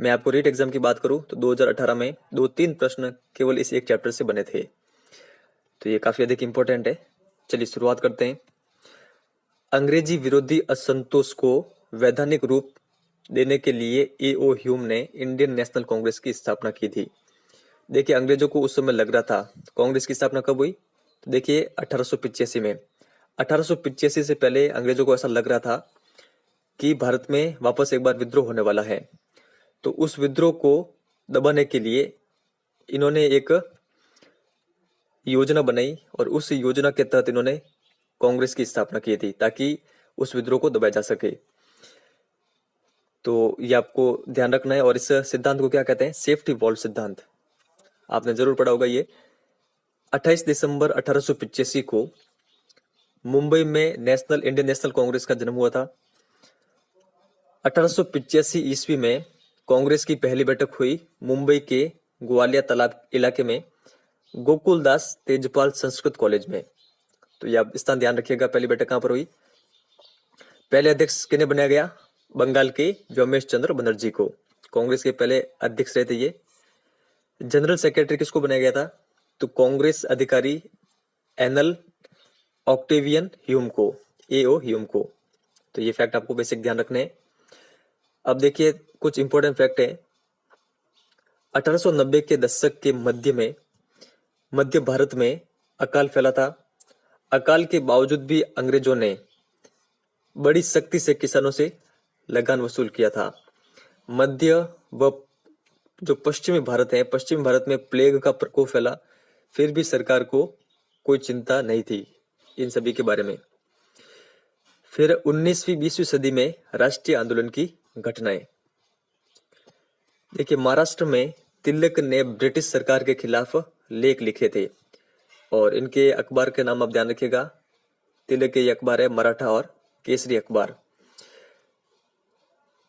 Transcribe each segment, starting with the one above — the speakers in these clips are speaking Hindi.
मैं आपको रीट एग्जाम की बात करूं तो 2018 में 2-3 प्रश्न केवल इस एक चैप्टर से बने थे, तो ये काफी अधिक इंपॉर्टेंट है। चलिए शुरुआत करते हैं। अंग्रेजी विरोधी असंतोष को वैधानिक रूप देने के लिए ए.ओ. ह्यूम ने इंडियन नेशनल कांग्रेस की स्थापना की थी। देखिए, अंग्रेजों को उस समय लग रहा था, कांग्रेस की स्थापना कब हुई? तो देखिए 1885 में। 1885 से पहले अंग्रेजों को ऐसा लग रहा था कि भारत में वापस एक बार विद्रोह होने वाला है। तो उस विद्रोह को दबाने के लिए इन्होंने एक योजना बनाई और उस योजना के तहत इन्होंने कांग्रेस की स्थापना की थी ताकि उस विद्रोह को दबाया जा सके। तो ये आपको ध्यान रखना है। और इस सिद्धांत को क्या कहते हैं? सेफ्टी वॉल्व सिद्धांत। आपने जरूर पढ़ा होगा ये। 28 दिसंबर 1885 को मुंबई में इंडियन नेशनल कांग्रेस का जन्म हुआ था। 1885 ईस्वी में कांग्रेस की पहली बैठक हुई मुंबई के ग्वालिया तालाब इलाके में गोकुलदास तेजपाल संस्कृत कॉलेज में। तो ये आप स्थान ध्यान रखिएगा, पहली बैठक कहां पर हुई। पहले अध्यक्ष किन्हें बनाया गया? बंगाल के व्योमेश चंद्र बनर्जी को कांग्रेस के पहले अध्यक्ष रहे थे ये। जनरल सेक्रेटरी किसको बनाया गया था? तो कांग्रेस अधिकारी एनल ऑक्टेवियन ह्यूम को, ए.ओ. ह्यूम को। तो ये फैक्ट आपको बेसिक ध्यान रखने हैं। अब देखिए कुछ इंपॉर्टेंट फैक्ट है। 1890 के दशक के मध्य में मध्य भारत में अकाल फैला था। अकाल के बावजूद भी अंग्रेजों ने बड़ी सख्ती से किसानों से लगान वसूल किया था। मध्य व जो पश्चिमी भारत है, पश्चिमी भारत में प्लेग का प्रकोप फैला, फिर भी सरकार को कोई चिंता नहीं थी इन सभी के बारे में। फिर 19वीं 20वीं सदी में राष्ट्रीय आंदोलन की घटनाएं। देखिए, महाराष्ट्र में तिलक ने ब्रिटिश सरकार के खिलाफ लेख लिखे थे और इनके अखबार के नाम आप ध्यान रखिएगा। तिलक के ये अखबार है मराठा और केसरी अखबार।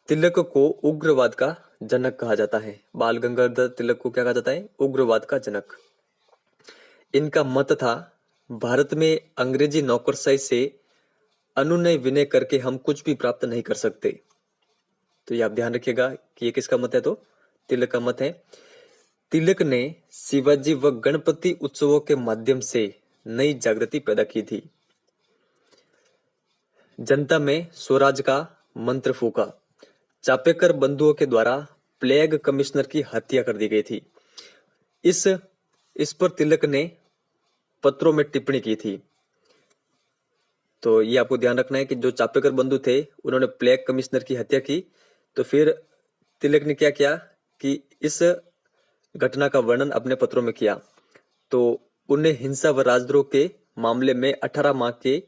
तिलक को उग्रवाद का जनक कहा जाता है। बाल गंगाधर तिलक को क्या कहा जाता है? उग्रवाद का जनक। इनका मत था, भारत में अंग्रेजी नौकरशाही से अनुनय विनय करके हम कुछ भी प्राप्त नहीं कर सकते। तो ये आप ध्यान रखिएगा कि ये किसका मत है? तो तिलक का मत है। तिलक ने शिवाजी व गणपति उत्सवों के माध्यम से नई जागृति पैदा की थी। जनता में स्वराज का मंत्र फूका। चापेकर बंधुओं के द्वारा प्लेग कमिश्नर की हत्या कर दी गई थी। इस पर तिलक ने पत्रों में टिप्पणी की थी। तो ये आपको ध्यान रखना है कि जो चापेकर बंधु थे उन्होंने प्लेग कमिश्नर की हत्या की। तो फिर तिलक ने क्या किया कि इस घटना का वर्णन अपने पत्रों में किया। तो उन्हें हिंसा व राजद्रोह के मामले में 18 माह के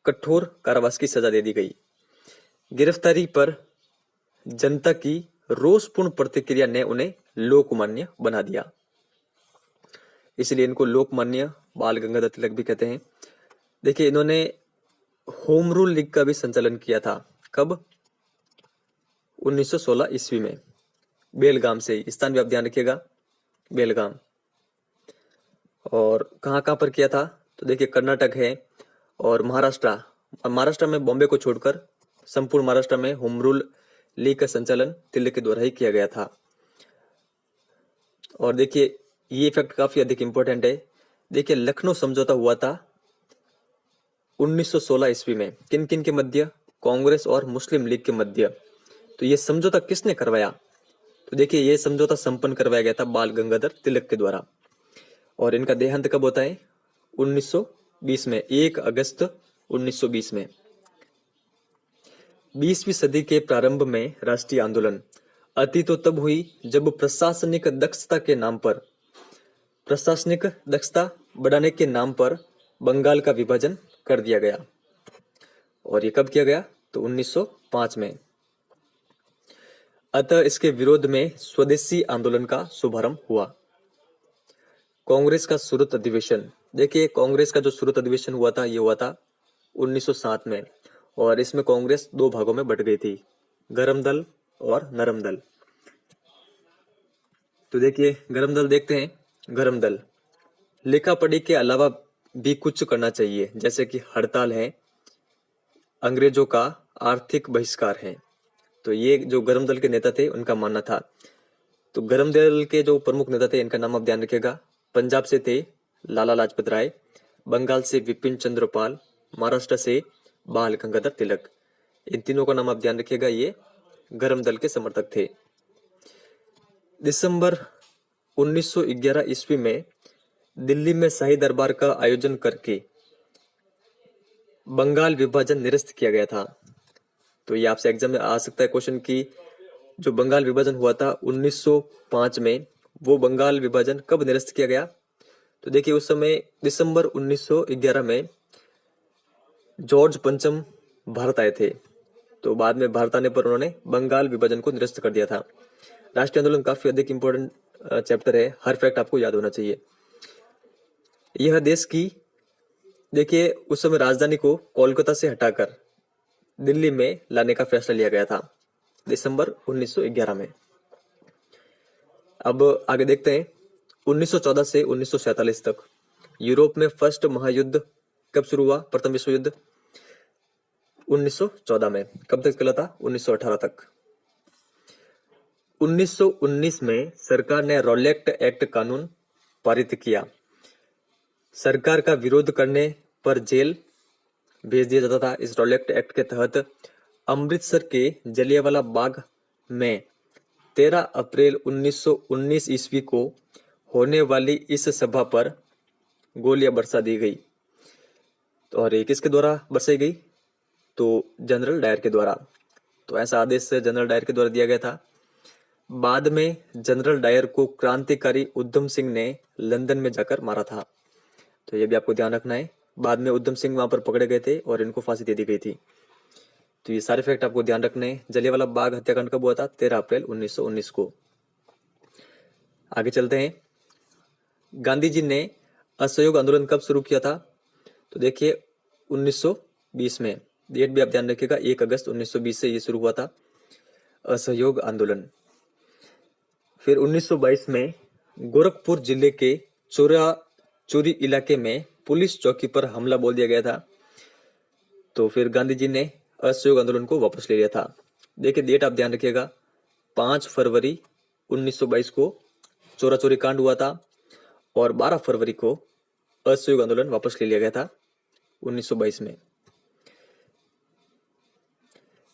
कठोर कारावास की सजा दे दी गई। गिरफ्तारी पर जनता की रोषपूर्ण प्रतिक्रिया ने उन्हें लोकमान्य बना दिया, इसलिए इनको लोकमान्य बाल गंगाधर तिलक भी कहते हैं। देखिए, इन्होंने होम रूल लीग का भी संचालन किया था। कब? 1916 ईस्वी में बेलगाम से। स्थान भी आप ध्यान रखिएगा, बेलगाम। और कहां कहां पर किया था? तो देखिए, कर्नाटक है और महाराष्ट्र में बॉम्बे को छोड़कर संपूर्ण महाराष्ट्र में होम रूल लीग का संचालन तिलक के द्वारा ही किया गया था। और देखिए, ये फैक्ट काफी अधिक इंपॉर्टेंट है। देखिए, लखनऊ समझौता हुआ था 1916 ईस्वी में। किन किन के मध्य? कांग्रेस और मुस्लिम लीग के मध्य। तो ये समझौता किसने करवाया? तो देखिए, ये समझौता संपन्न करवाया गया था बाल गंगाधर तिलक के द्वारा। और इनका देहांत कब होता है? 1920 में, 1 अगस्त 1920 में। 20वीं सदी के प्रारंभ में राष्ट्रीय आंदोलन अति तो तब हुई जब प्रशासनिक दक्षता बढ़ाने के नाम पर बंगाल का विभाजन कर दिया गया। और ये कब किया गया? तो 1905 में। अतः इसके विरोध में स्वदेशी आंदोलन का शुभारंभ हुआ। कांग्रेस का सूरत अधिवेशन। देखिए, कांग्रेस का जो सूरत अधिवेशन हुआ था, ये हुआ था 1907 में। और इसमें कांग्रेस 2 भागों में बट गई थी, गरम दल और नरम दल। तो देखिए, गरम दल देखते हैं। गरम दल लिखा पढ़ी के अलावा भी कुछ करना चाहिए, जैसे कि हड़ताल है, अंग्रेजों का आर्थिक बहिष्कार है, तो ये जो गरम दल के नेता थे उनका मानना था। तो गरम दल के जो प्रमुख नेता थे इनका नाम आप ध्यान रखिएगा। पंजाब से थे लाला लाजपत राय, बंगाल से विपिन चंद्र पाल, महाराष्ट्र से बाल गंगाधर तिलक। इन तीनों का नाम आप ध्यान रखिएगा, ये गरम दल के समर्थक थे। दिसंबर 1911 ईस्वी में दिल्ली में शाही दरबार का आयोजन करके बंगाल विभाजन निरस्त किया गया था। तो ये आपसे एग्जाम में आ सकता है क्वेश्चन की जो बंगाल विभाजन हुआ था 1905 में, वो बंगाल विभाजन कब निरस्त किया गया? तो देखिए उस समय दिसंबर 1911 में जॉर्ज पंचम भारत आए थे। तो बाद में भारत आने पर उन्होंने बंगाल विभाजन को निरस्त कर दिया था। राष्ट्रीय आंदोलन काफी अधिक इंपॉर्टेंट चैप्टर है, हर फैक्ट आपको याद होना चाहिए। यह देश की देखिए उस समय राजधानी को कोलकाता से हटाकर दिल्ली में लाने का फैसला लिया गया था दिसंबर 1911 में। अब आगे देखते हैं 1914 से 1947 तक यूरोप में फर्स्ट महायुद्ध कब शुरू हुआ? प्रथम विश्व युद्ध 1914 में। कब तक चला था? 1918 तक। 1919 में सरकार ने रॉलेक्ट एक्ट कानून पारित किया। सरकार का विरोध करने पर जेल भेज दिया जाता था। इस रॉलेक्ट एक्ट के तहत अमृतसर के जलियांवाला बाग में 13 अप्रैल 1919 ईस्वी को होने वाली इस सभा पर गोलियां बरसा दी गई। और ये किसके द्वारा बरसाई गई? तो जनरल डायर के द्वारा। तो ऐसा आदेश जनरल डायर के द्वारा दिया गया था। बाद में जनरल डायर को क्रांतिकारी उधम सिंह ने लंदन में जाकर मारा था। तो ये भी आपको ध्यान रखना है। बाद में उधम सिंह वहां पर पकड़े गए थे और इनको फांसी दे दी गई थी। तो ये सारे फैक्ट आपको ध्यान रखने हैं। जलियांवाला बाग हत्याकांड कब हुआ था? 13 अप्रैल 1919 को। आगे चलते हैं। गांधी जी ने असहयोग आंदोलन कब शुरू किया था? तो देखिए 1920 में। डेट भी आप ध्यान रखिएगा, 1 अगस्त 1920 से ये शुरू हुआ था असहयोग आंदोलन। फिर 1922 में गोरखपुर जिले के चोरी इलाके में पुलिस चौकी पर हमला बोल दिया गया था। तो फिर गांधी जी ने असहयोग आंदोलन को वापस ले लिया था। देखिए डेट आप ध्यान रखिएगा, 5 फरवरी 1922 को चोरी कांड हुआ था और 12 फरवरी को असहयोग आंदोलन वापस ले लिया गया था 1922 में।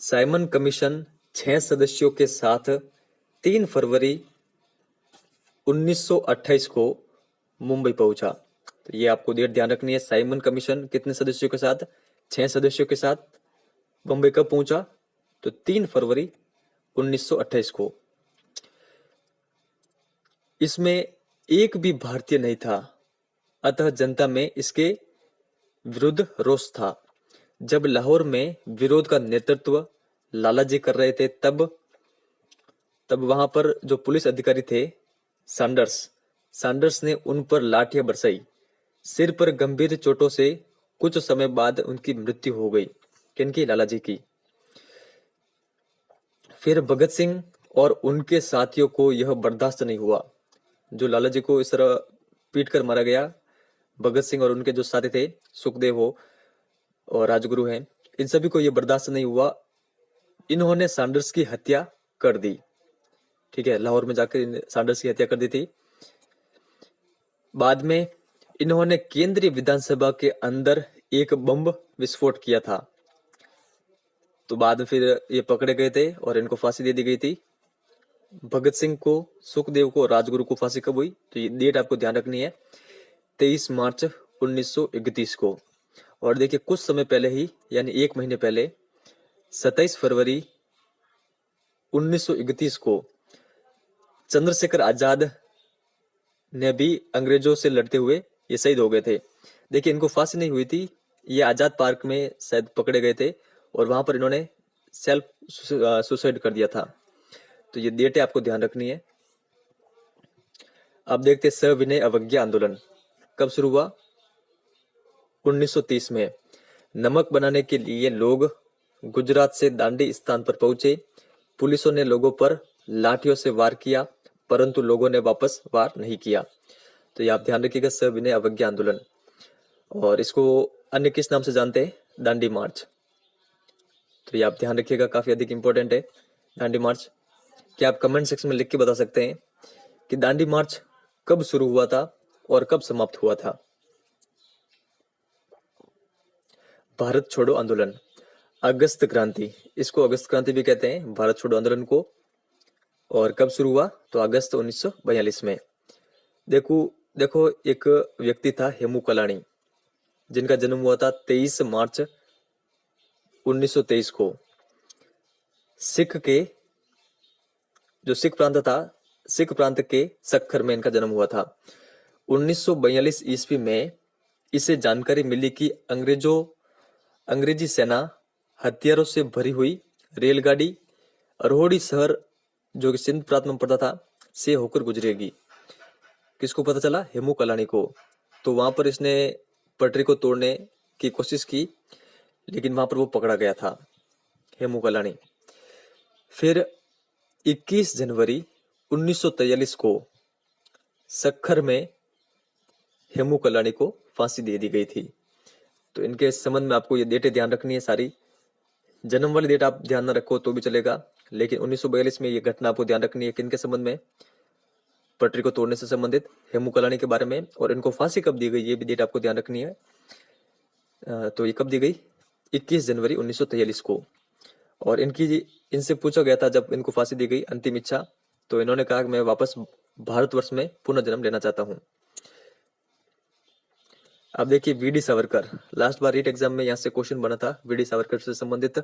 साइमन कमीशन 6 सदस्यों के साथ 3 फरवरी 1928 को मुंबई पहुंचा। तो ये आपको डेट ध्यान रखनी है। साइमन कमीशन कितने सदस्यों के साथ? 6 सदस्यों के साथ मुंबई कब पहुंचा? तो 3 फरवरी 1928 को। इसमें एक भी भारतीय नहीं था, अतः जनता में इसके विरुद्ध रोष था। जब लाहौर में विरोध का नेतृत्व लालाजी कर रहे थे तब वहां पर जो पुलिस अधिकारी थे सैंडर्स ने उन पर लाठियां बरसाई। सिर पर गंभीर चोटों से कुछ समय बाद उनकी मृत्यु हो गई। किनकी? लालाजी की। फिर भगत सिंह और उनके साथियों को यह बर्दाश्त नहीं हुआ। जो लालाजी को इस तरह पीट कर मारा गया, भगत सिंह और उनके जो साथी थे, सुखदेव हो और राजगुरु हैं, इन सभी को यह बर्दाश्त नहीं हुआ। इन्होंने सैंडर्स की हत्या कर दी। ठीक है, लाहौर में जाकर सैंडर्स की हत्या कर दी थी। बाद में इन्होंने केंद्रीय विधानसभा के अंदर एक बम विस्फोट किया था। तो बाद में फिर ये पकड़े गए थे और इनको फांसी दे दी गई थी। भगत सिंह को, सुखदेव को और राजगुरु को फांसी कब हुई? तो ये डेट आपको ध्यान रखनी है, 23 मार्च 1931 को। और देखिए कुछ समय पहले ही, यानी 1 महीने पहले, 27 फरवरी 1931 को चंद्रशेखर आजाद ने भी अंग्रेजों से लड़ते हुए ये शहीद हो गए थे। देखिए इनको फांसी नहीं हुई थी, ये आजाद पार्क में शायद पकड़े गए थे और वहां पर इन्होंने सेल्फ सुसाइड कर दिया था। तो ये डेट आपको ध्यान रखनी है। अब देखते हैं सविनय अवज्ञा आंदोलन कब शुरू हुआ? 1930 में। नमक बनाने के लिए लोग गुजरात से दांडी स्थान पर पहुंचे। पुलिसों ने लोगों पर लाठियों से वार किया, परंतु लोगों ने वापस वार नहीं किया। तो ये आप ध्यान रखिएगा, सविनय अवज्ञा आंदोलन। और इसको अन्य किस नाम से जानते हैं? दांडी मार्च। तो ये आप ध्यान रखिएगा, काफी अधिक इंपॉर्टेंट है। दांडी मार्च। क्या आप कमेंट सेक्शन में लिख के बता सकते हैं कि दांडी मार्च कब शुरू हुआ था और कब समाप्त हुआ था? भारत छोड़ो आंदोलन, अगस्त क्रांति, इसको अगस्त क्रांति भी कहते हैं भारत छोड़ो आंदोलन को। और कब शुरू हुआ? तो अगस्त 1942 में। देखो देखो एक व्यक्ति था हेमू कलानी, जिनका जन्म हुआ था 23 मार्च 1923 को। सिख के जो सिख प्रांत था, सिख प्रांत के सक्खर में इनका जन्म हुआ था। 1942 ईस्वी में इसे जानकारी मिली कि अंग्रेजी सेना हथियारों से भरी हुई रेलगाड़ी अरोड़ी शहर, जो कि सिंध प्रांत में पड़ता था, से होकर गुजरेगी। किसको पता चला? हेमू कलानी को। तो वहां पर इसने पटरी को तोड़ने की कोशिश की, लेकिन वहां पर वो पकड़ा गया था, हेमू कलानी। फिर 21 जनवरी 1943 को सक्खर में हेमू कलानी को फांसी दे दी गई थी। तो इनके संबंध में आपको ये डेटें ध्यान रखनी है सारी। जन्म वाली डेट आप ध्यान न रखो तो भी चलेगा, लेकिन 1942 में ये घटना आपको ध्यान रखनी है। किनके संबंध में? पटरी को तोड़ने से संबंधित हेमू कलानी के बारे में। और इनको फांसी कब दी गई ये भी डेट आपको ध्यान रखनी है। तो ये कब दी गई? 21 जनवरी 1943 को। और इनसे पूछा गया था जब इनको फांसी दी गई अंतिम इच्छा, तो इन्होंने कहा कि मैं वापस भारतवर्ष में पुनः जन्म लेना चाहता हूं। अब देखिए वीडी सावरकर, लास्ट बार रीट एग्जाम में यहाँ से क्वेश्चन बना था वीडी सावरकर से संबंधित।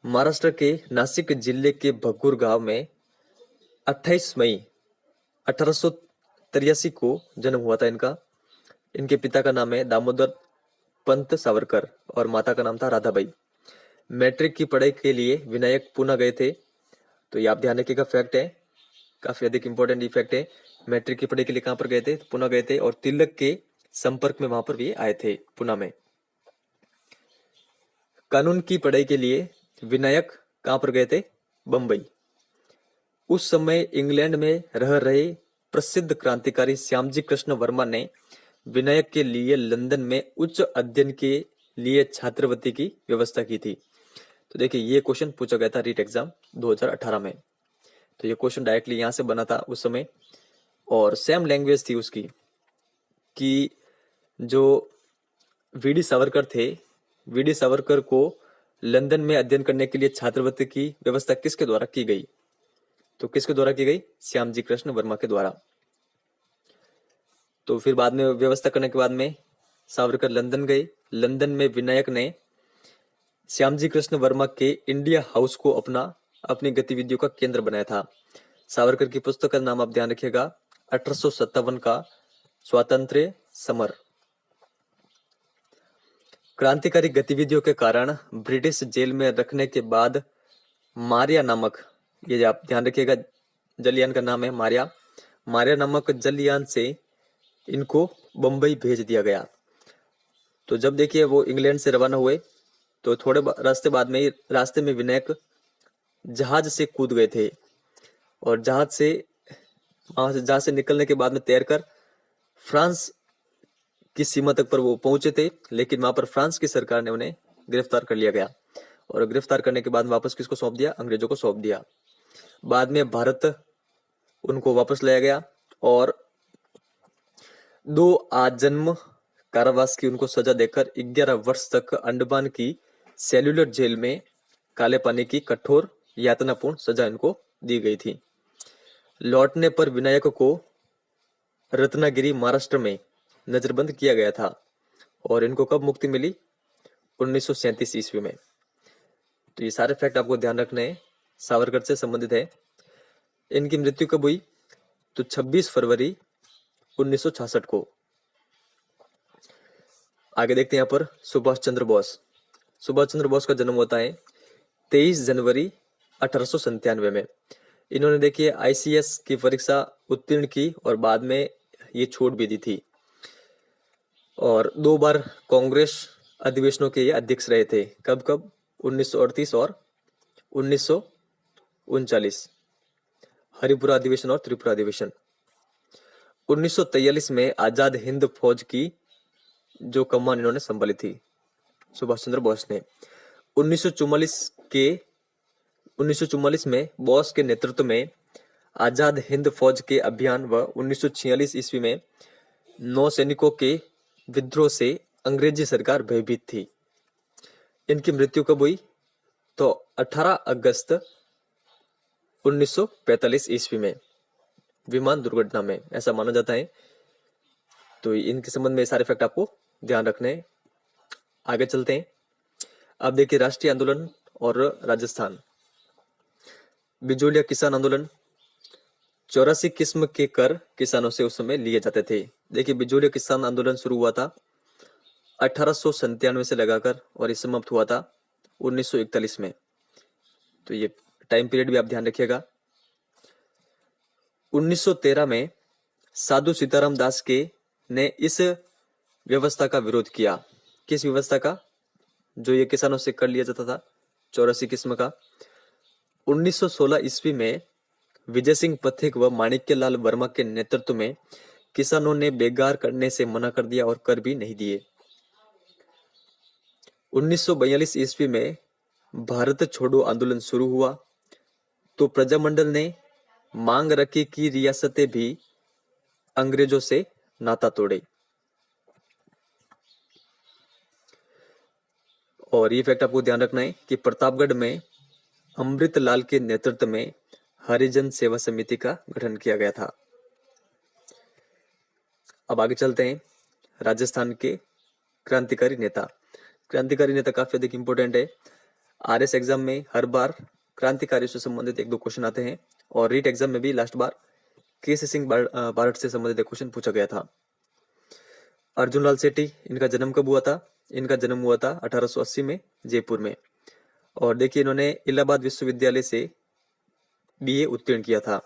महाराष्ट्र के नासिक जिले के भगूर गांव में 28 मई 1883 को जन्म हुआ था इनका। इनके पिता का नाम है दामोदर पंत सावरकर और माता का नाम था राधाबाई। मैट्रिक की पढ़ाई के लिए विनायक पुणे गए थे। तो ये आप ध्यान रखिएगा, फैक्ट है, काफी अधिक इंपॉर्टेंट ये फैक्ट है। मैट्रिक की पढ़ाई के लिए कहां पर गए थे? पुणे गए थे। और तिलक के संपर्क में वहां पर भी आए थे, पुणे में। कानून की पढ़ाई के लिए विनायक कहां पर गए थे? बंबई। उस समय इंग्लैंड में रह रहे प्रसिद्ध क्रांतिकारी श्यामजी कृष्ण वर्मा ने विनायक के लिए लंदन में उच्च अध्ययन के लिए छात्रवृत्ति की व्यवस्था की थी। तो देखिए ये क्वेश्चन पूछा गया था रीट एग्जाम 2018 में। तो ये क्वेश्चन डायरेक्टली यहां से बना था उस समय। और सेम लैंग्वेज थी उसकी, कि जो वीडी सावरकर थे, वीडी सावरकर को लंदन में अध्ययन करने के लिए छात्रवृत्ति की व्यवस्था किसके द्वारा की गई? तो किसके द्वारा की गई? श्यामजी कृष्ण वर्मा के द्वारा। तो फिर बाद में व्यवस्था करने के बाद में सावरकर लंदन गए। लंदन में विनायक ने श्यामजी कृष्ण वर्मा के इंडिया हाउस को अपनी गतिविधियों का केंद्र बनाया था। सावरकर की पुस्तक का नाम आप ध्यान रखिएगा, 1857 का स्वातंत्र्य समर। क्रांतिकारी गतिविधियों के कारण ब्रिटिश जेल में रखने के बाद मारिया नामक, ये आप ध्यान रखिएगा, जलियान का नाम है मारिया नामक जलियान से इनको बंबई भेज दिया गया। तो जब देखिए वो इंग्लैंड से रवाना हुए, तो थोड़े रास्ते में विनायक जहाज से कूद गए थे। और जहाज से निकलने के बाद में तैरकर फ्रांस की सीमा तक पर वो पहुंचे थे, लेकिन वहां पर फ्रांस की सरकार ने उन्हें गिरफ्तार कर लिया गया। और गिरफ्तार करने के बाद वापस किसको सौंप दिया? अंग्रेजों को सौंप दिया। बाद में भारत उनको वापस लाया गया और 2 आजन्म कारावास की उनको सजा देकर 11 वर्ष तक अंडमान की सेल्यूलर जेल में काले पानी की कठोर यातनापूर्ण सजा इनको दी गई थी। लौटने पर विनायक को रत्नागिरी महाराष्ट्र में नजरबंद किया गया था। और इनको कब मुक्ति मिली? 1937 ईस्वी में। तो ये सारे फैक्ट आपको ध्यान रखने हैं, सावरकर से संबंधित है। इनकी मृत्यु कब हुई? तो 26 फरवरी 1966 को। आगे देखते हैं यहाँ पर सुभाष चंद्र बोस। सुभाष चंद्र बोस का जन्म होता है 23 जनवरी 1897 में। इन्होंने देखिए आईसीएस की परीक्षा उत्तीर्ण की और बाद में ये छूट भी दी थी। और 2 बार कांग्रेस अधिवेशनों के ये अध्यक्ष रहे थे। कब कब? 1938 और 1939, हरिपुरा अधिवेशन और त्रिपुरा अधिवेशन। 1943 में आजाद हिंद फौज की जो कमान इन्होंने संभाली थी सुभाष चंद्र बोस ने। 1944 के 1944 में बोस के नेतृत्व में आजाद हिंद फौज के अभियान व 1946 ईस्वी में नौसैनिकों के विद्रोह से अंग्रेजी सरकार भयभीत थी। इनकी मृत्यु कब हुई? तो 18 अगस्त 1945 ईस्वी में विमान दुर्घटना में, ऐसा माना जाता है। तो इनके संबंध में सारे फैक्ट आपको ध्यान रखने हैं। आगे चलते हैं। अब देखिए राष्ट्रीय आंदोलन और राजस्थान। बिजोलिया किसान आंदोलन। 84 किस्म के कर किसानों से उस समय लिए जाते थे। देखिए बिजोलिया किसान आंदोलन शुरू हुआ था 1897 से लगाकर और ये समाप्त हुआ था 1941 में। तो ये टाइम पीरियड भी आप ध्यान रखिएगा। 1913 में साधु सीताराम दास के ने इस व्यवस्था का विरोध किया। किस व्यवस्था का? जो ये किसानों से कर लिया जाता था 84 किस्म का। 1916 ईस्वी में विजय सिंह पथिक व माणिक्य लाल वर्मा के नेतृत्व में किसानों ने बेगार करने से मना कर दिया और कर भी नहीं दिए। 1942 ईस्वी में भारत छोड़ो आंदोलन शुरू हुआ तो प्रजामंडल ने मांग रखी कि रियासतें भी अंग्रेजों से नाता तोड़े। और ये फैक्ट आपको ध्यान रखना है कि प्रतापगढ़ में अमृतलाल के नेतृत्व में हरिजन सेवा समिति का गठन किया गया था। अब आगे चलते हैं। राजस्थान के क्रांतिकारी नेता। क्रांतिकारी नेता काफी अधिक इंपॉर्टेंट है। आरएस एग्जाम में हर बार क्रांतिकारी से संबंधित एक दो क्वेश्चन आते हैं और रीट एग्जाम में भी लास्ट बार केसी सिंह बारट से संबंधित एक क्वेश्चन पूछा गया था। अर्जुन लाल सेठी, इनका जन्म कब हुआ था? इनका जन्म हुआ था 1880 में जयपुर में। और देखिए इन्होंने इलाहाबाद विश्वविद्यालय से बीए उत्तीर्ण किया था।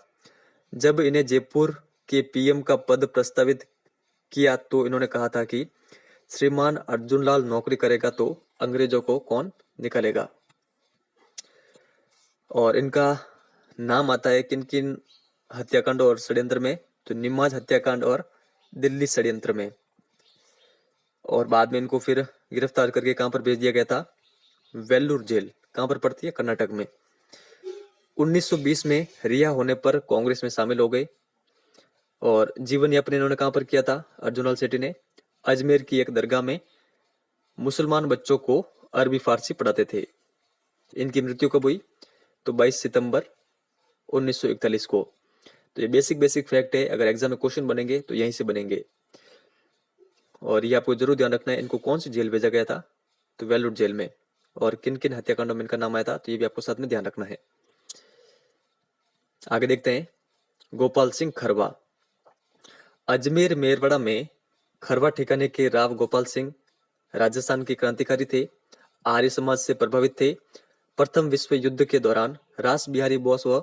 जब इन्हें जयपुर के पीएम का पद प्रस्तावित किया तो इन्होंने कहा था कि श्रीमान अर्जुन लाल नौकरी करेगा तो अंग्रेजों को कौन निकालेगा। और इनका नाम आता है किन किन हत्याकांड और षड्यंत्र में? तो निमाज हत्याकांड और दिल्ली षड्यंत्र में। और बाद में इनको फिर गिरफ्तार करके कहां पर भेज दिया गया था? वेल्लूर जेल। कहां पर पड़ती है? कर्नाटक में। 1920 में रिहा होने पर कांग्रेस में शामिल हो गए और जीवन यापन इन्होंने कहां पर किया था? अर्जुन लाल सेठी ने अजमेर की एक दरगाह में मुसलमान बच्चों को अरबी फारसी पढ़ाते थे। इनकी मृत्यु कब हुई? तो 22 सितंबर 1941 को। तो ये बेसिक फैक्ट है। अगर एग्जाम में क्वेश्चन बनेंगे तो यहीं से बनेंगे। और ये आपको जरूर ध्यान रखना है। इनको कौन सी जेल भेजा गया था? तो वेल्लूर जेल में। और किन किन हत्याकांडों में इनका नाम आया था तो ये भी आपको साथ में ध्यान रखना है। आगे देखते हैं। गोपाल सिंह खरवा। अजमेर मेरवाड़ा में खरवा ठिकाने के राव गोपाल सिंह राजस्थान के क्रांतिकारी थे। आर्य समाज से प्रभावित थे। प्रथम विश्व युद्ध के दौरान रास बिहारी बोस व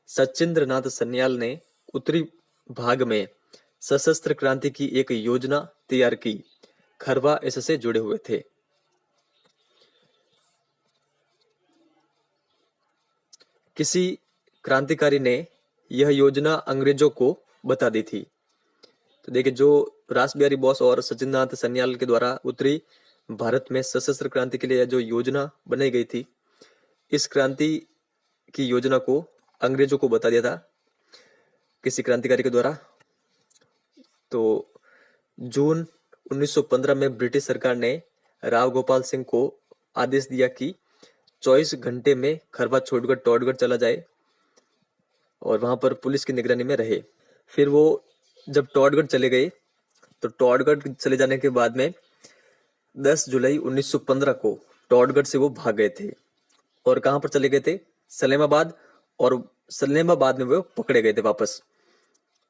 सचिंद्र नाथ सन्याल ने उत्तरी भाग में सशस्त्र क्रांति की एक योजना तैयार की। खरवा इससे जुड़े हुए थे। किसी क्रांतिकारी ने यह योजना अंग्रेजों को बता दी थी। तो देखिए जो रास बिहारी बोस और सचिंद्र नाथ सन्याल के द्वारा उत्तरी भारत में सशस्त्र क्रांति के लिए जो योजना बनाई गई थी, इस क्रांति की योजना को अंग्रेजों को बता दिया था किसी क्रांतिकारी के द्वारा। तो जून 1915 में ब्रिटिश सरकार ने राव गोपाल सिंह को आदेश दिया कि 24 घंटे में खरवा छोड़कर टॉडगढ़ चला जाए और वहां पर पुलिस की निगरानी में रहे। फिर वो जब टॉडगढ़ चले गए तो टॉडगढ़ चले जाने के बाद में 10 जुलाई 1915 को टॉडगढ़ से वो भाग गए थे। और कहां पर चले गए थे? सलेमाबाद। और सलेमाबाद में वो पकड़े गए थे वापस।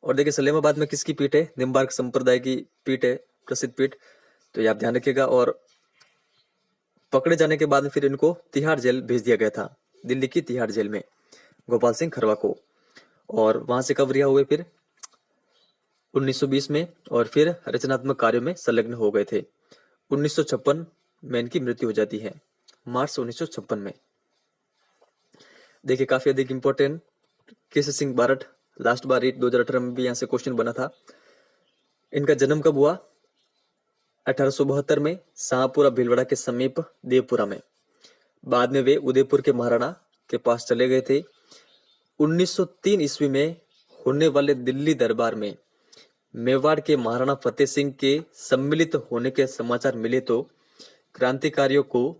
और देखिए सलेमाबाद में किसकी पीठ है? निम्बार्क संप्रदाय की पीठ है, प्रसिद्ध पीठ। तो ये आप ध्यान रखिएगा। और पकड़े जाने के बाद फिर इनको तिहाड़ जेल भेज दिया गया था, दिल्ली की तिहाड़ जेल में, गोपाल सिंह खरवा को। और वहां से कब रिहा हुए? फिर 1920 में। और फिर रचनात्मक कार्यों में संलग्न हो गए थे। 1956 में इनकी मृत्यु हो जाती है, मार्च 1956 में। देखिए काफी अधिक इंपॉर्टेंट केसी सिंह बारट। लास्ट बार 2018 में भी यहाँ से क्वेश्चन बना था। इनका जन्म कब हुआ? 1872 में शाहपुरा भीलवाड़ा के समीप देवपुरा में। बाद में वे उदयपुर के महाराणा के पास चले गए थे। 1903 ईस्वी में होने वाले दिल्ली दरबार में मेवाड़ के महाराणा फतेह सिंह के सम्मिलित होने के समाचार मिले तो क्रांतिकारियों को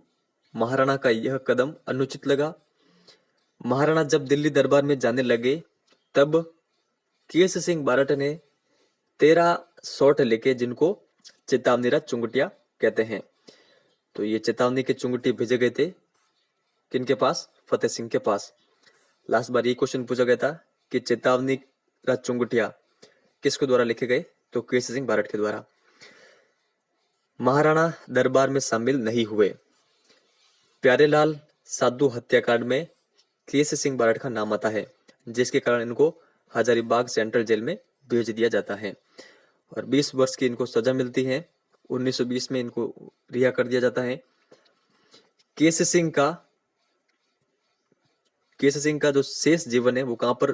महाराणा का यह कदम अनुचित लगा। महाराणा जब दिल्ली दरबार में जाने लगे तब केस सिंह बारट ने 13 शॉट लेके, जिनको चेतावनी राज चुंगटिया कहते हैं, तो ये चेतावनी के चुंगटी भेजे गए थे किनके पास? फतेह सिंह के पास। लास्ट बार ये क्वेश्चन पूछा गया था कि चेतावनी राज चुंगटिया किसके द्वारा लिखे गए? तो केस सिंह बारट के द्वारा। महाराणा दरबार में शामिल नहीं हुए। प्यारेलाल साधु हत्याकांड में केस सिंह बारट का नाम आता है, जिसके कारण इनको हजारीबाग सेंट्रल जेल में भेज दिया जाता है और 20 वर्ष की इनको सजा मिलती है। 1920 में इनको रिहा कर दिया जाता है। केस सिंह का जो शेष जीवन है वो कहां पर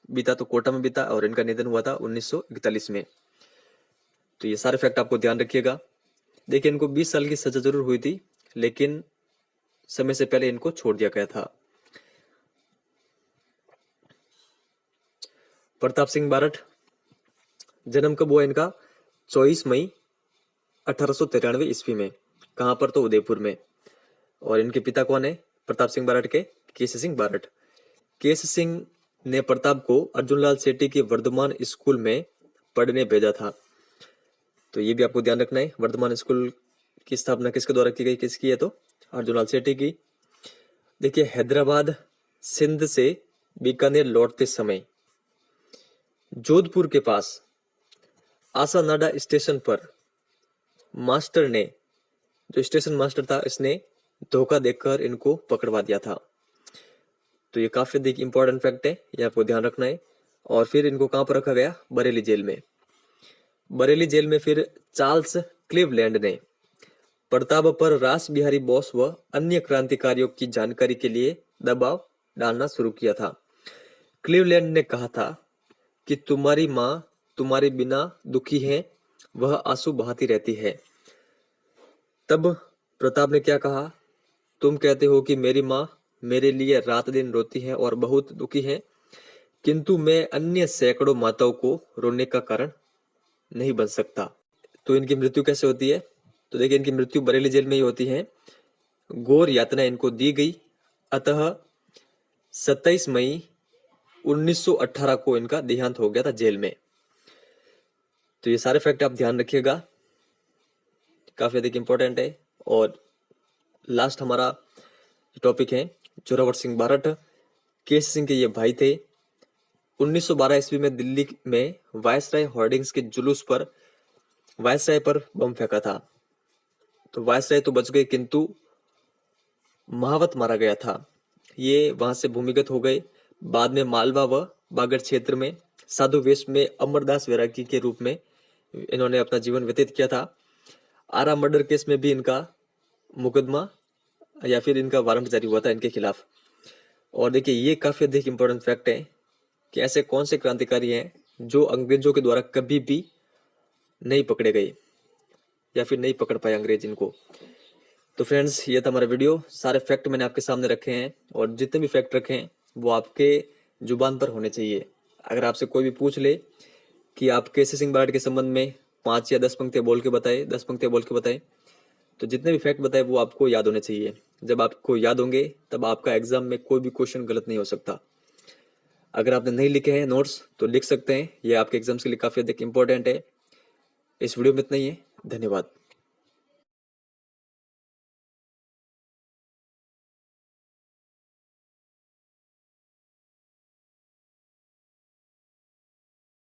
बीता? तो कोटा में बीता और इनका निधन हुआ था 1941 में। तो ये सारे फैक्ट आपको ध्यान रखिएगा। देखिए, इनको 20 साल की सजा जरूर हुई थी, लेकिन समय से पहले इनको छोड़ दिया गया था। प्रताप सिंह बारट, जन्म कब हुआ इनका? 24 मई 1893 ईस्वी में। कहां पर? तो उदयपुर में। और इनके पिता कौन है प्रताप सिंह बारट के? केस सिंह बारट। केस सिंह ने प्रताप को अर्जुनलाल सेठी के वर्धमान स्कूल में पढ़ने भेजा था। तो ये भी आपको ध्यान रखना है। वर्धमान स्कूल की स्थापना किसके द्वारा की गई? किसकी है? तो अर्जुनलाल सेठी की। देखिए, हैदराबाद सिंध से बीकानेर लौटते समय जोधपुर के पास आसानाडा स्टेशन पर मास्टर ने, जो स्टेशन मास्टर था, इसने धोखा देकर इनको पकड़वा दिया था। तो ये काफी अधिक इंपॉर्टेंट फैक्ट है, ये आपको ध्यान रखना है। और फिर इनको कहां पर रखा गया? बरेली जेल में। बरेली जेल में फिर चार्ल्स क्लीवलैंड ने प्रताप पर रास बिहारी बोस व अन्य क्रांतिकारियों की जानकारी के लिए दबाव डालना शुरू किया था। क्लीवलैंड ने कहा था कि तुम्हारी माँ तुम्हारे बिना दुखी है, वह आंसू बहाती रहती है। तब प्रताप ने क्या कहा? तुम कहते हो कि मेरी माँ मेरे लिए रात दिन रोती है और बहुत दुखी है, किंतु मैं अन्य सैकड़ों माताओं को रोने का कारण नहीं बन सकता। तो इनकी मृत्यु कैसे होती है? तो देखिए, इनकी मृत्यु बरेली जेल में ही होती है। घोर यातना इनको दी गई, अतः 27 मई 1918 को इनका देहांत हो गया था जेल में। तो ये सारे फैक्ट आप ध्यान रखिएगा, काफी अधिक इंपॉर्टेंट है। और लास्ट हमारा टॉपिक है जोरावर सिंह बारट। केस सिंह के ये भाई थे। 1912 ईस्वी में दिल्ली में वायसराय होर्डिंग्स के जुलूस पर वायसराय पर बम फेंका था। तो वायसराय तो बच गए, किंतु महावत मारा गया था। ये वहां से भूमिगत हो गए। बाद में मालवा व बागड़ क्षेत्र में साधु वेश में अमरदास वैरागी के रूप में इन्होंने अपना जीवन व्यतीत किया था। आरा मर्डर केस में भी इनका मुकदमा या फिर इनका वारंट जारी हुआ था इनके खिलाफ। और देखिए, ये काफी अधिक इंपॉर्टेंट फैक्ट है कि ऐसे कौन से क्रांतिकारी हैं जो अंग्रेजों के द्वारा कभी भी नहीं पकड़े गए या फिर नहीं पकड़ पाए अंग्रेज इनको। तो फ्रेंड्स, ये था हमारा वीडियो। सारे फैक्ट मैंने आपके सामने रखे हैं और जितने भी फैक्ट रखे हैं वो आपके जुबान पर होने चाहिए। अगर आपसे कोई भी पूछ ले कि आप केसी सिंह बारट के संबंध में 5 या 10 पंक्तियां बोल के बताए, 10 पंक्तियां बोल के बताए, तो जितने भी फैक्ट बताए वो आपको याद होने चाहिए। जब आपको याद होंगे तब आपका एग्जाम में कोई भी क्वेश्चन गलत नहीं हो सकता। अगर आपने नहीं लिखे हैं नोट्स तो लिख सकते हैं, ये आपके एग्जाम्स के लिए काफी अधिक इंपॉर्टेंट है। इस वीडियो में इतना ही है। धन्यवाद।